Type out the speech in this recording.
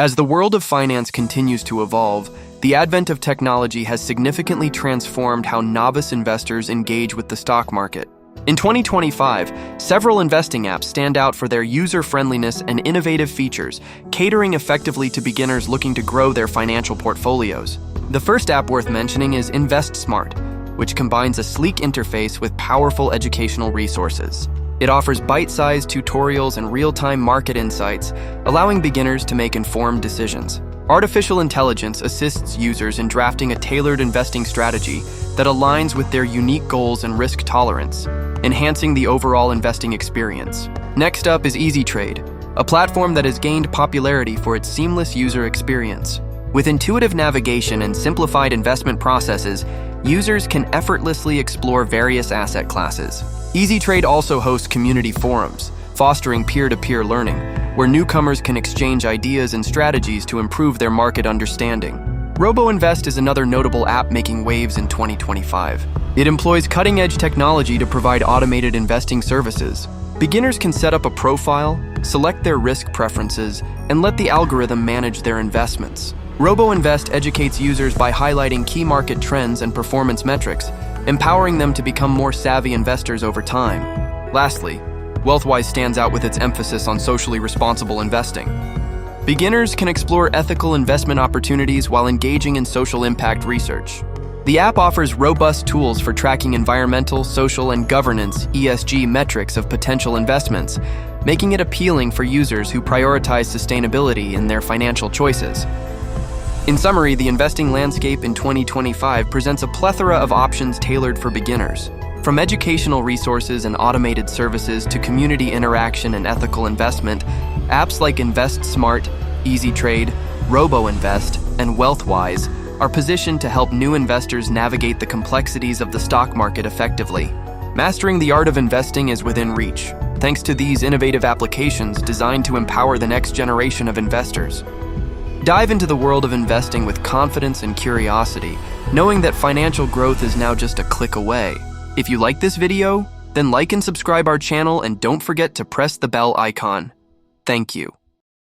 As the world of finance continues to evolve, the advent of technology has significantly transformed how novice investors engage with the stock market. In 2025, several investing apps stand out for their user-friendliness and innovative features, catering effectively to beginners looking to grow their financial portfolios. The first app worth mentioning is InvestSmart, which combines a sleek interface with powerful educational resources. It offers bite-sized tutorials and real-time market insights, allowing beginners to make informed decisions. Artificial intelligence assists users in drafting a tailored investing strategy that aligns with their unique goals and risk tolerance, enhancing the overall investing experience. Next up is EasyTrade, a platform that has gained popularity for its seamless user experience. With intuitive navigation and simplified investment processes, users can effortlessly explore various asset classes. EasyTrade also hosts community forums, fostering peer-to-peer learning, where newcomers can exchange ideas and strategies to improve their market understanding. RoboInvest is another notable app making waves in 2025. It employs cutting-edge technology to provide automated investing services. Beginners can set up a profile, select their risk preferences, and let the algorithm manage their investments. RoboInvest educates users by highlighting key market trends and performance metrics, empowering them to become more savvy investors over time. Lastly, WealthWise stands out with its emphasis on socially responsible investing. Beginners can explore ethical investment opportunities while engaging in social impact research. The app offers robust tools for tracking environmental, social, and governance (ESG) metrics of potential investments, making it appealing for users who prioritize sustainability in their financial choices. In summary, the investing landscape in 2025 presents a plethora of options tailored for beginners. From educational resources and automated services to community interaction and ethical investment, apps like InvestSmart, EasyTrade, RoboInvest, and WealthWise are positioned to help new investors navigate the complexities of the stock market effectively. Mastering the art of investing is within reach, thanks to these innovative applications designed to empower the next generation of investors. Dive into the world of investing with confidence and curiosity, knowing that financial growth is now just a click away. If you like this video, then like and subscribe our channel and don't forget to press the bell icon. Thank you.